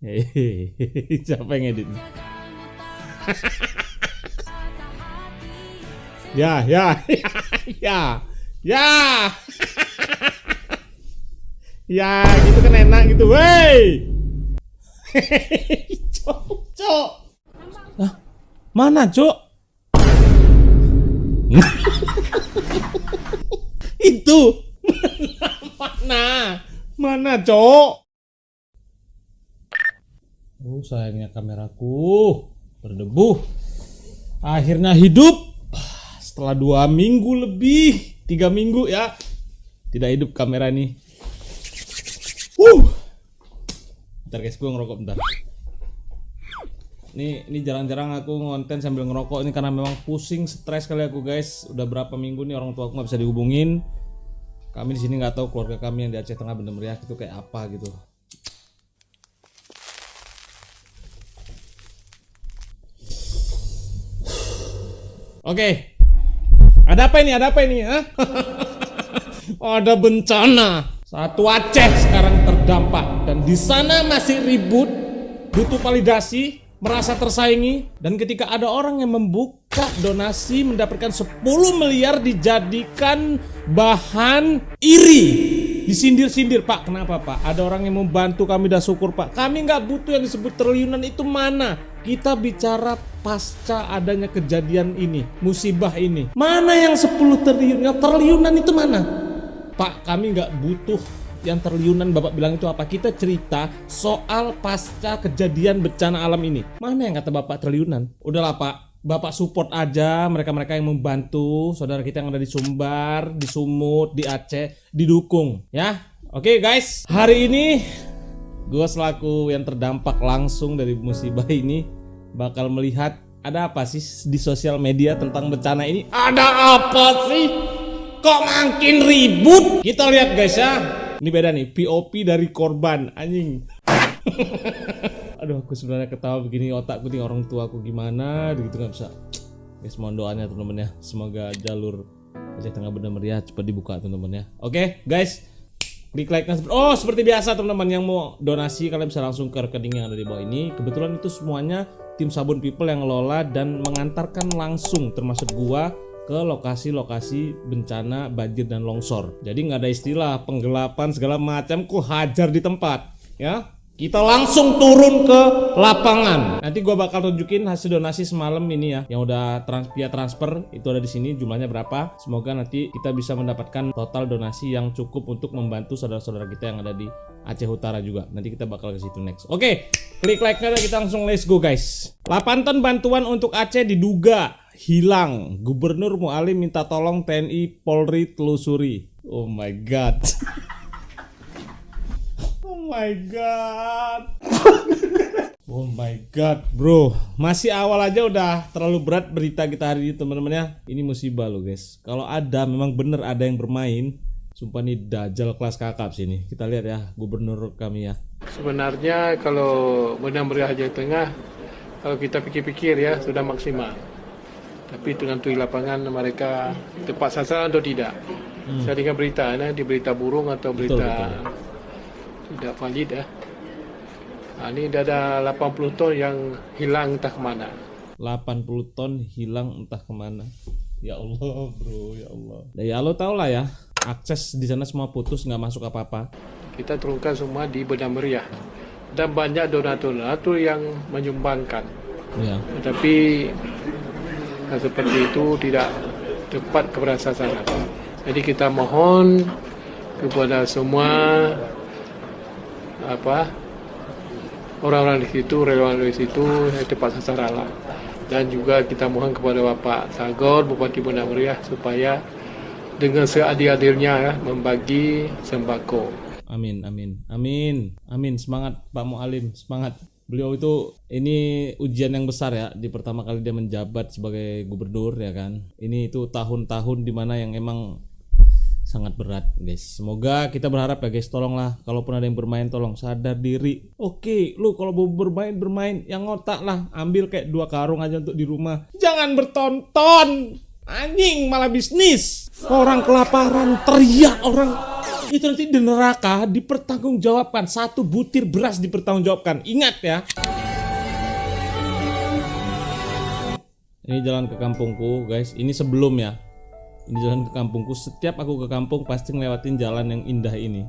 Hehehe, siapa yang edit? Ya, ya, ya, ya, ya, gitu kan enak gitu, wey. Cok. Hah? Mana, Cok? Itu. Mana, Cok? Oh, sayangnya kameraku berdebu. Akhirnya hidup setelah 2 minggu lebih, 3 minggu ya. Tidak hidup kamera ini. Bentar guys, gue ngerokok bentar. Ini jarang-jarang aku ngonten sambil ngerokok ini karena memang pusing, stres kali aku guys. Udah berapa minggu nih orang tua aku nggak bisa dihubungin. Kami di sini nggak tahu keluarga kami yang di Aceh Tengah Benda Meriah itu kayak apa gitu. Oke. Ada apa ini? Ada apa ini? Hah? Ada bencana. Satu Aceh sekarang terdampak dan di sana masih ribut, butuh validasi, merasa tersaingi, dan ketika ada orang yang membuka donasi mendapatkan 10 miliar dijadikan bahan iri, disindir-sindir. Pak, kenapa Pak? Ada orang yang membantu kami, dah syukur Pak. Kami nggak butuh yang disebut triliunan itu mana? Kita bicara pasca adanya kejadian ini, musibah ini. Mana yang 10 triliun? Yang triliunan itu mana? Pak, kami nggak butuh yang triliunan Bapak bilang itu apa. Kita cerita soal pasca kejadian bencana alam ini. Mana yang kata Bapak triliunan? Udahlah Pak, Bapak support aja mereka-mereka yang membantu saudara kita yang ada di Sumbar, di Sumut, di Aceh, didukung ya. Oke guys, hari ini gue selaku yang terdampak langsung dari musibah ini bakal melihat ada apa sih di sosial media tentang bencana ini. Ada apa sih? Kok makin ribut? Kita lihat guys ya. Ini beda nih, POP dari korban, anjing. Aduh, aku sebenarnya ketawa begini, otakku nih orang tua aku gimana, gitu nggak bisa. Guys, mohon doanya teman-teman ya. Semoga jalur Aceh Tengah Benda Meriah cepat dibuka teman-teman ya. Oke, guys. Klik like-nya. Oh, seperti biasa teman-teman yang mau donasi kalian bisa langsung ke rekening yang ada di bawah ini. Kebetulan itu semuanya tim Sabun People yang ngelola dan mengantarkan langsung termasuk gua ke lokasi-lokasi bencana banjir dan longsor. Jadi nggak ada istilah penggelapan segala macam, ku hajar di tempat ya. Kita langsung turun ke lapangan. Nanti gua bakal tunjukin hasil donasi semalam ini ya, yang udah via transfer itu ada di sini jumlahnya berapa. Semoga nanti kita bisa mendapatkan total donasi yang cukup untuk membantu saudara-saudara kita yang ada di Aceh Utara juga. Nanti kita bakal ke situ next. Oke, klik like-nya kita langsung let's go guys. 8 ton bantuan untuk Aceh diduga hilang. Gubernur Mualim minta tolong TNI Polri telusuri. Oh my god. Oh my god. Oh my god bro. Masih awal aja udah terlalu berat berita kita hari ini teman-teman ya. Ini musibah loh guys. Kalau ada memang bener ada yang bermain, sumpah nih dajal kelas kakap sini. Kita lihat ya gubernur kami ya. Sebenarnya kalau Benda Meriah Aceh Tengah, kalau kita pikir-pikir ya sudah maksimal. Tapi tergantung lapangan mereka tepat sasaran atau tidak. Saya dengar berita, di berita burung atau berita betul. Tidak valid ya. Ini dah ada 80 ton yang hilang entah kemana. 80 ton hilang entah kemana. Ya Allah bro, ya Allah. Ya Allah tau lah ya. Akses di sana semua putus, nggak masuk apa-apa. Kita turunkan semua di Benda Meriah. Dan banyak donatur yang menyumbangkan. Ya. Tetapi seperti itu tidak tepat kepada sasaran. Jadi kita mohon kepada semua orang-orang di situ, relawan di situ yang tepat sasaran lah. Dan juga kita mohon kepada Bapak Sagor, Bupati Benda Meriah supaya dengan seadil-adilnya ya membagi sembako. Amin, amin, amin, amin. Semangat Pak Mualim, semangat. Beliau itu ini ujian yang besar ya, di pertama kali dia menjabat sebagai gubernur ya kan. Ini itu tahun-tahun dimana yang emang sangat berat guys. Semoga kita berharap ya guys, tolonglah kalaupun ada yang bermain tolong sadar diri. Oke, lu kalau mau bermain yang otak lah, ambil kayak 2 karung aja untuk di rumah. Jangan bertonton, anjing malah bisnis. Orang kelaparan teriak orang. Itu nanti di neraka dipertanggungjawabkan. 1 butir beras dipertanggungjawabkan. Ingat ya. Ini jalan ke kampungku guys. Ini sebelum ya. Ini jalan ke kampungku. Setiap aku ke kampung pasti ngelewatin jalan yang indah ini,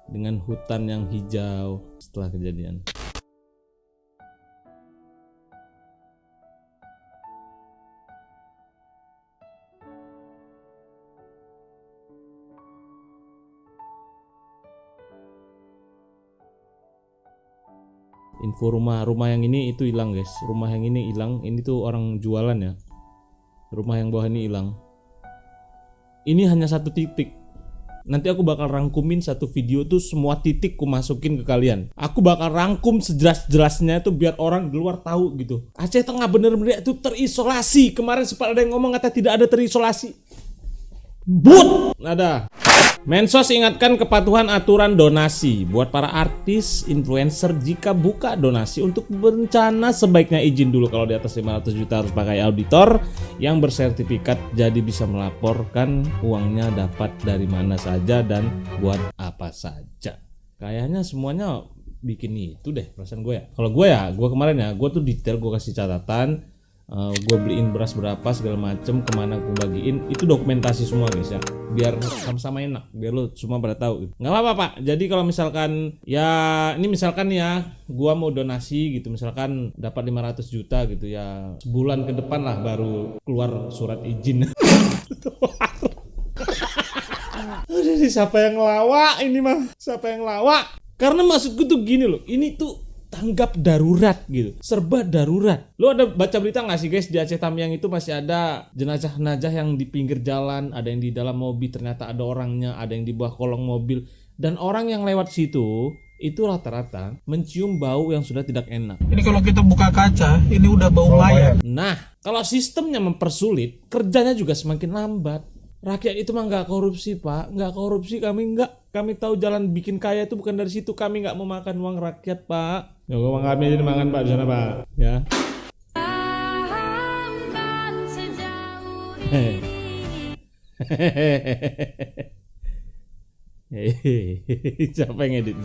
dengan hutan yang hijau setelah kejadian. Info rumah yang ini itu hilang guys. Rumah yang ini hilang. Ini tuh orang jualan ya. Rumah yang bawah ini hilang. Ini hanya 1 titik. Nanti aku bakal rangkumin 1 video tuh semua titik ku masukin ke kalian. Aku bakal rangkum sejelas-jelasnya itu biar orang di luar tahu gitu. Aceh Tengah bener-bener itu terisolasi. Kemarin sempat ada yang ngomong kata tidak ada terisolasi. But ada. Mensos ingatkan kepatuhan aturan donasi buat para artis, influencer. Jika buka donasi untuk berencana sebaiknya izin dulu. Kalau di atas 500 juta harus pakai auditor yang bersertifikat, jadi bisa melaporkan uangnya dapat dari mana saja dan buat apa saja. Kayaknya semuanya bikin itu deh perasaan gue ya. Kalau gue ya, gue kemarin ya, gue tuh detail, gue kasih catatan. Gue beliin beras berapa segala macem, kemana gue bagiin, itu dokumentasi semua guys ya, biar sama-sama enak, biar lo semua pada tahu gitu. Nggak apa-apa pak. Jadi kalau misalkan ya, ini misalkan ya gue mau donasi gitu, misalkan dapat 500 juta gitu ya, sebulan ke depan lah baru keluar surat izin. Jadi siapa yang ngelawak ini mah, siapa yang ngelawak? Karena maksudku tuh gini loh, ini tuh tanggap darurat gitu, serba darurat. Lo ada baca berita nggak sih guys, di Aceh Tamiang itu masih ada jenazah-jenazah yang di pinggir jalan, ada yang di dalam mobil ternyata ada orangnya, ada yang di bawah kolong mobil, dan orang yang lewat situ itu rata-rata mencium bau yang sudah tidak enak. Ini kalau kita buka kaca, ini udah bau mayat. Nah, kalau sistemnya mempersulit, kerjanya juga semakin lambat. Rakyat itu mah nggak korupsi pak, nggak korupsi, kami nggak. Kami tahu jalan bikin kaya itu bukan dari situ. Kami nggak mau makan uang rakyat pak. Ya uang kami jadi makan pak di sana pak. Ya. Siapa yang edit?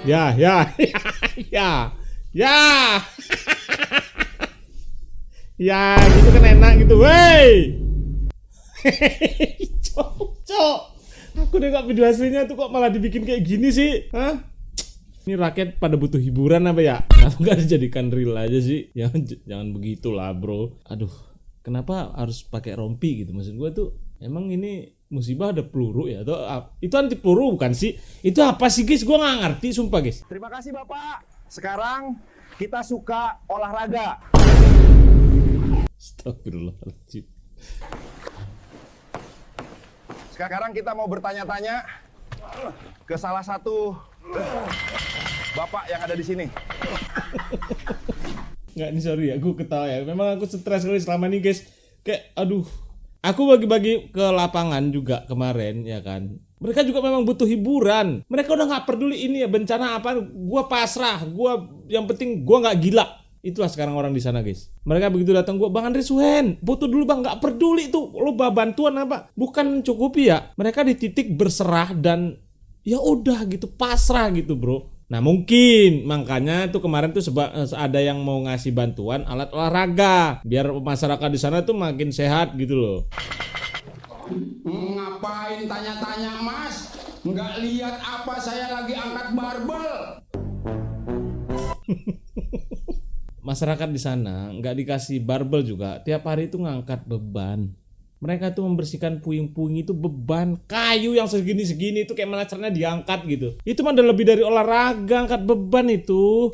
Ya. Ya, gitu kan enak gitu, wey. Cok. Aku udah gak video aslinya tuh kok malah dibikin kayak gini sih, hah? Ini rakyat pada butuh hiburan apa ya? Kenapa gak dijadikan real aja sih? Jangan begitulah bro. Aduh, kenapa harus pakai rompi gitu? Maksud gue tuh, emang ini musibah ada peluru ya? Atau itu anti peluru bukan sih? Itu apa sih guys? Gue gak ngerti sumpah guys. Terima kasih Bapak. Sekarang kita suka olahraga. Astagfirullahaladzim. Sekarang kita mau bertanya-tanya ke salah satu bapak yang ada di sini. Nggak, ini sorry ya, aku ketawa ya. Memang aku stres sekali selama ini guys. Kayak aduh. Aku bagi-bagi ke lapangan juga kemarin ya kan. Mereka juga memang butuh hiburan. Mereka udah nggak peduli ini ya bencana apa. Gua pasrah. Yang penting gua nggak gila. Itulah sekarang orang di sana guys. Mereka begitu datang gua, Bang Andre Suhen, butuh dulu bang, nggak peduli tuh lo bantuan apa, bukan mencukupi ya. Mereka di titik berserah dan ya udah gitu, pasrah gitu bro. Nah mungkin makanya tuh kemarin tuh ada yang mau ngasih bantuan alat olahraga biar masyarakat di sana tuh makin sehat gitu loh. Ngapain tanya-tanya mas? Nggak lihat apa saya lagi angkat barbel? Masyarakat di sana nggak dikasih barbel juga, tiap hari itu ngangkat beban. Mereka tuh membersihkan puing-puing itu beban, kayu yang segini-segini itu kayak mana caranya diangkat gitu. Itu mah udah lebih dari olahraga, angkat beban itu.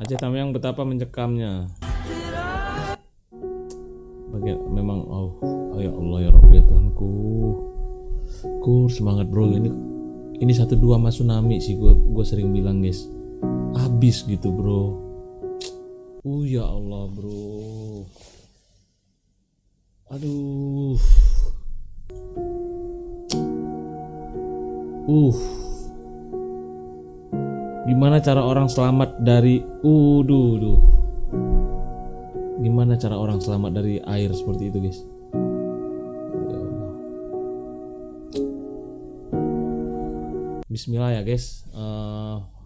Aceh Tamiang betapa mencekamnya. Bagian memang oh ya Allah ya Rabbi ya Tuhanku. Semangat bro, ini 1-2 mas tsunami sih gue sering bilang guys. Habis gitu bro. Ya Allah bro. Aduh. Gimana cara orang selamat dari Gimana cara orang selamat dari air seperti itu guys? Bismillah ya guys.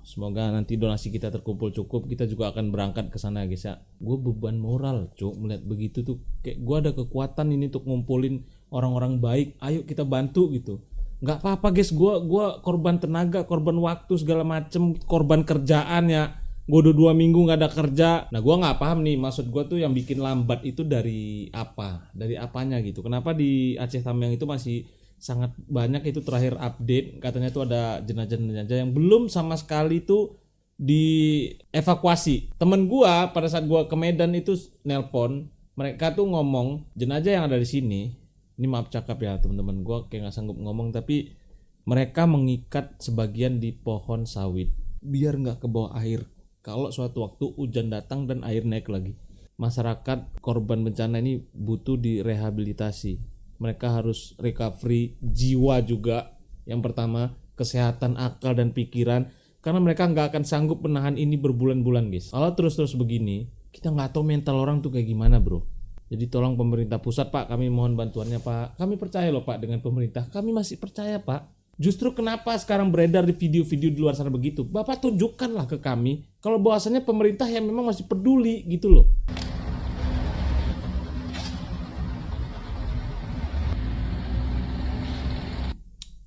Semoga nanti donasi kita terkumpul cukup, kita juga akan berangkat ke sana guys ya. Gue beban moral cuk melihat begitu tuh, kayak gue ada kekuatan ini untuk ngumpulin orang-orang baik. Ayo kita bantu gitu. Nggak apa-apa guys, gue korban tenaga, korban waktu segala macem, korban kerjaan ya. Gue udah 2 minggu nggak ada kerja. Nah gue nggak paham nih, maksud gue tuh yang bikin lambat itu dari apa, dari apanya gitu. Kenapa di Aceh Tamiang itu masih sangat banyak, itu terakhir update katanya tuh ada jenazah-jenazah yang belum sama sekali tuh dievakuasi. Temen gua pada saat gua ke Medan itu nelpon, mereka tuh ngomong jenazah yang ada di sini, ini maaf cakap ya teman-teman, gua kayak nggak sanggup ngomong, tapi mereka mengikat sebagian di pohon sawit biar nggak ke bawah air kalau suatu waktu hujan datang dan air naik lagi. Masyarakat korban bencana ini butuh direhabilitasi. Mereka harus recovery jiwa juga. Yang pertama, kesehatan akal dan pikiran. Karena mereka nggak akan sanggup menahan ini berbulan-bulan guys. Kalau terus-terus begini, kita nggak tahu mental orang tuh kayak gimana bro. Jadi tolong pemerintah pusat pak, kami mohon bantuannya pak. Kami percaya loh pak dengan pemerintah. Kami masih percaya pak. Justru kenapa sekarang beredar di video-video di luar sana begitu. Bapak tunjukkanlah ke kami kalau bahwasannya pemerintah yang memang masih peduli gitu loh.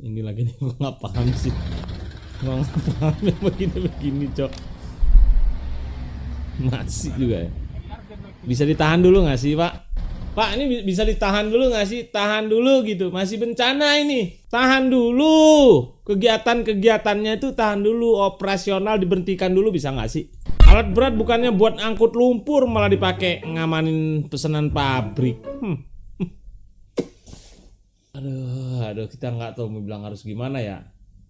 Ini lagi nih gue nggak paham sih, gue nggak paham yang begini cok. Masih juga ya. Bisa ditahan dulu nggak sih pak? Pak ini bisa ditahan dulu nggak sih? Tahan dulu gitu, masih bencana ini. Tahan dulu, kegiatan-kegiatannya itu tahan dulu, operasional diberhentikan dulu bisa nggak sih? Alat berat bukannya buat angkut lumpur malah dipakai ngamanin pesanan pabrik. Aduh, kita nggak tahu mau bilang harus gimana ya.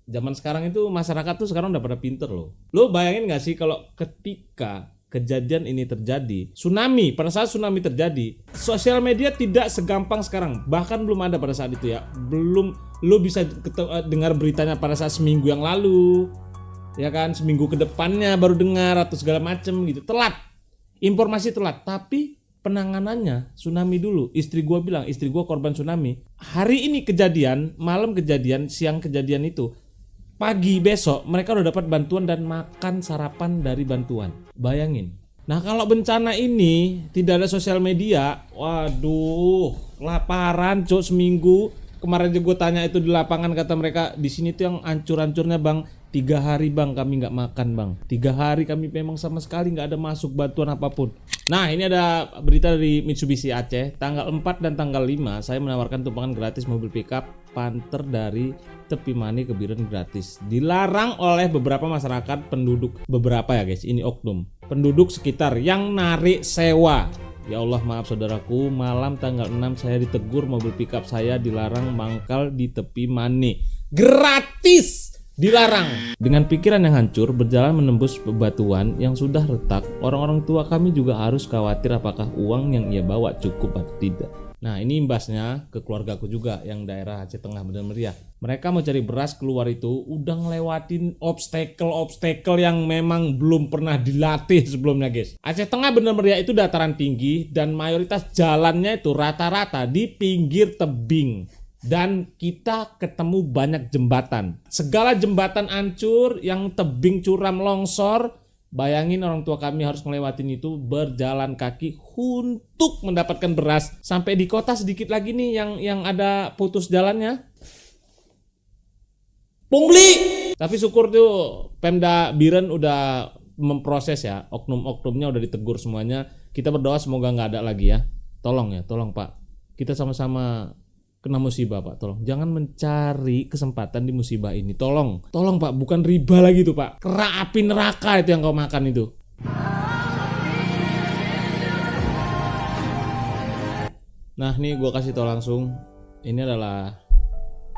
Zaman sekarang itu masyarakat tuh sekarang udah pada pinter loh. Lo bayangin nggak sih kalau ketika kejadian ini terjadi, tsunami, pada saat tsunami terjadi, sosial media tidak segampang sekarang. Bahkan belum ada pada saat itu ya. Belum, lo bisa dengar beritanya pada saat seminggu yang lalu, ya kan, seminggu ke depannya baru dengar atau segala macem gitu. Telat, informasi telat, tapi penanganannya tsunami dulu. Istri gua bilang, istri gua korban tsunami. Hari ini kejadian, malam kejadian, siang kejadian itu, pagi besok mereka udah dapat bantuan dan makan sarapan dari bantuan. Bayangin. Nah kalau bencana ini tidak ada sosial media, waduh, laparan cok seminggu. Kemarin aja gue tanya itu di lapangan, kata mereka di sini tuh yang ancur-ancurnya bang, 3 hari bang kami nggak makan bang, 3 hari kami memang sama sekali nggak ada masuk bantuan apapun. Nah ini ada berita dari Mitsubishi Aceh, tanggal 4 dan tanggal 5 saya menawarkan tumpangan gratis mobil pickup Panther dari Tepi Mani ke Biren gratis. Dilarang oleh beberapa masyarakat penduduk, beberapa ya guys, ini oknum penduduk sekitar yang narik sewa. Ya Allah maaf saudaraku, malam tanggal 6 saya ditegur mobil pickup saya dilarang mangkal di Tepi Mani. Gratis! Dilarang. Dengan pikiran yang hancur berjalan menembus bebatuan yang sudah retak, orang-orang tua kami juga harus khawatir apakah uang yang ia bawa cukup atau tidak. Nah ini imbasnya ke keluargaku juga yang daerah Aceh Tengah Medan Meriah. Mereka mau cari beras keluar itu udah ngelewatin obstacle yang memang belum pernah dilatih sebelumnya guys. Aceh Tengah Medan Meriah itu dataran tinggi dan mayoritas jalannya itu rata-rata di pinggir tebing. Dan kita ketemu banyak jembatan. Segala jembatan hancur, yang tebing curam longsor. Bayangin orang tua kami harus ngelewatin itu berjalan kaki untuk mendapatkan beras. Sampai di kota sedikit lagi nih yang ada putus jalannya, pungli. Tapi syukur tuh Pemda Biren udah memproses ya, oknum-oknumnya udah ditegur semuanya. Kita berdoa semoga nggak ada lagi ya. Tolong Pak. Kita sama-sama kena musibah Pak, tolong jangan mencari kesempatan di musibah ini, tolong Pak, bukan riba lagi tuh Pak, kerak api neraka itu yang kau makan itu. Nah nih gue kasih tau langsung, ini adalah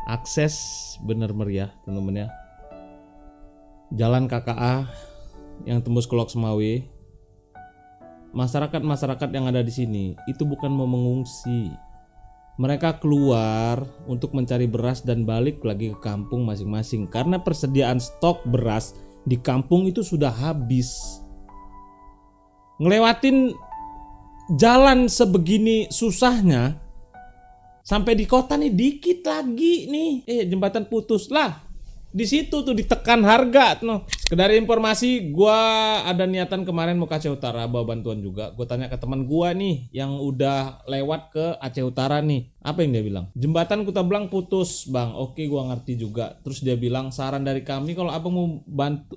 akses Bener Meriah teman-teman ya, jalan KKA yang tembus ke Lok Semawe. Masyarakat yang ada di sini itu bukan mau mengungsi. Mereka keluar untuk mencari beras dan balik lagi ke kampung masing-masing karena persediaan stok beras di kampung itu sudah habis. Ngelewatin jalan sebegini susahnya sampai di kota nih dikit lagi nih, jembatan putus lah. Di situ tuh ditekan harga no. Sekedar informasi, gua ada niatan kemarin mau ke Aceh Utara bawa bantuan juga. Gua tanya ke teman gua nih yang udah lewat ke Aceh Utara nih. Apa yang dia bilang? Jembatan Kuta Belang putus, Bang. Oke, gua ngerti juga. Terus dia bilang saran dari kami kalau Abang mau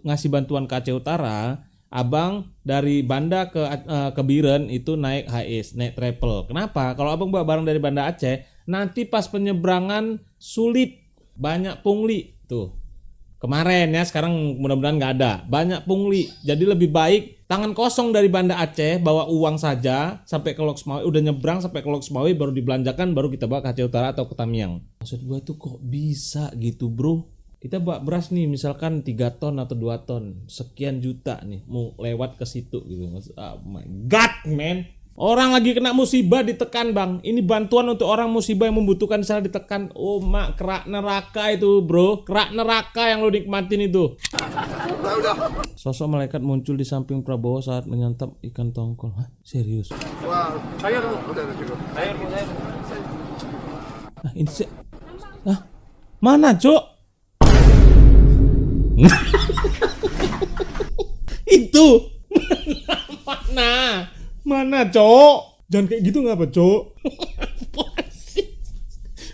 ngasih bantuan ke Aceh Utara, Abang dari Banda ke Biren itu naik HIS, naik travel. Kenapa? Kalau Abang bawa barang dari Banda Aceh, nanti pas penyeberangan sulit, banyak pungli tuh. Kemarin ya, sekarang mudah-mudahan nggak ada. Banyak pungli. Jadi lebih baik tangan kosong dari Banda Aceh, bawa uang saja sampai ke Lok Sumawe, udah nyebrang sampai ke Lok Sumawe baru dibelanjakan, baru kita bawa ke Aceh Utara atau ke Tamiang. Maksud gua tuh kok bisa gitu, Bro? Kita bawa beras nih misalkan 3 ton atau 2 ton, sekian juta nih mau lewat ke situ gitu. Oh my god, man. Orang lagi kena musibah ditekan, Bang. Ini bantuan untuk orang musibah yang membutuhkan di sana ditekan. Oh, mak, kerak neraka itu, Bro. Kerak neraka yang lo nikmatin itu. Sosok malaikat muncul di samping Prabowo saat menyantap ikan tongkol. Hah? Serius? Ayo dulu. Udah cukup. Ayo. Nah, ini mana, Cok? Itu. Mana, Cok? Jangan kayak gitu ngapa, Cok?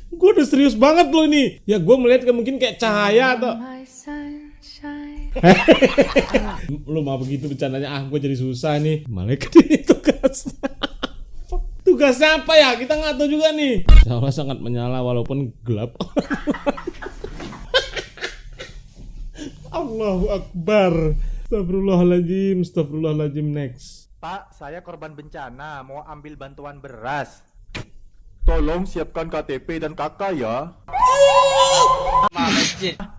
Gue udah serius banget loh ini. Ya gue melihat mungkin kayak cahaya atau lu mah begitu bercandanya. Gue jadi susah nih. Malaikat ini tugasnya apa ya? Kita nggak tahu juga nih. Insya Allah sangat menyala walaupun gelap. Allahu Akbar. Astagfirullahaladzim. Next. Pak, saya korban bencana, mau ambil bantuan beras. Tolong siapkan KTP dan KK ya.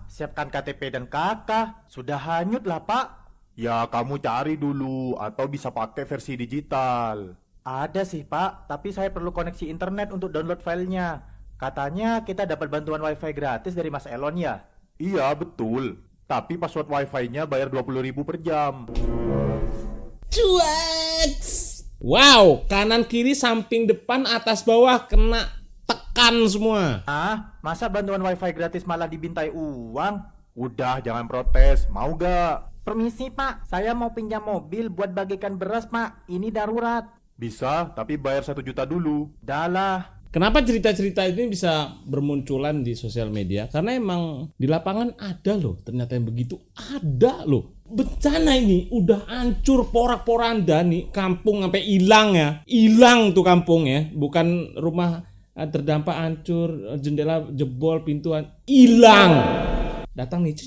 Siapkan KTP dan KK, sudah hanyut lah Pak. Ya kamu cari dulu atau bisa pakai versi digital. Ada sih Pak, tapi saya perlu koneksi internet untuk download filenya. Katanya kita dapat bantuan wifi gratis dari Mas Elon ya? Iya betul, tapi password wifi-nya bayar 20.000 per jam. Cuek. Wow, kanan kiri samping depan atas bawah kena tekan semua. Ah, masa bantuan wifi gratis malah dibintai uang? Udah jangan protes, mau gak? Permisi Pak, saya mau pinjam mobil buat bagikan beras Pak, ini darurat. Bisa, tapi bayar 1 juta dulu. Dalah. Kenapa cerita-cerita ini bisa bermunculan di sosial media? Karena emang di lapangan ada loh, ternyata yang begitu ada loh. Bencana ini udah hancur porak-poranda nih, kampung sampai hilang ya. Hilang tuh kampung ya, bukan rumah terdampak hancur, jendela jebol, pintuan hilang. Datang nih,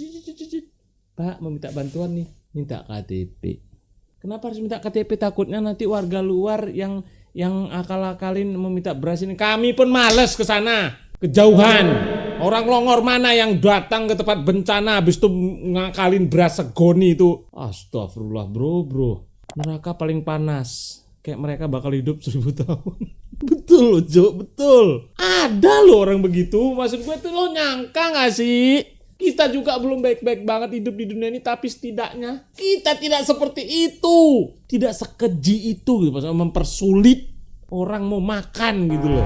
Pak mau minta bantuan nih, minta KTP. Kenapa harus minta KTP? Takutnya nanti warga luar yang akal-akalin meminta beras ini. Kami pun males ke sana, kejauhan. Orang Longor mana yang datang ke tempat bencana habis itu ngakalin beras segoni itu. Astagfirullah, bro. Neraka paling panas. Kayak mereka bakal hidup 1000 tahun. Betul loh, Jo, betul. Ada loh orang begitu. Maksud gue tuh lo nyangka gak sih? Kita juga belum baik-baik banget hidup di dunia ini, tapi setidaknya kita tidak seperti itu. Tidak sekeji itu gitu, maksudnya mempersulit orang mau makan gitu loh.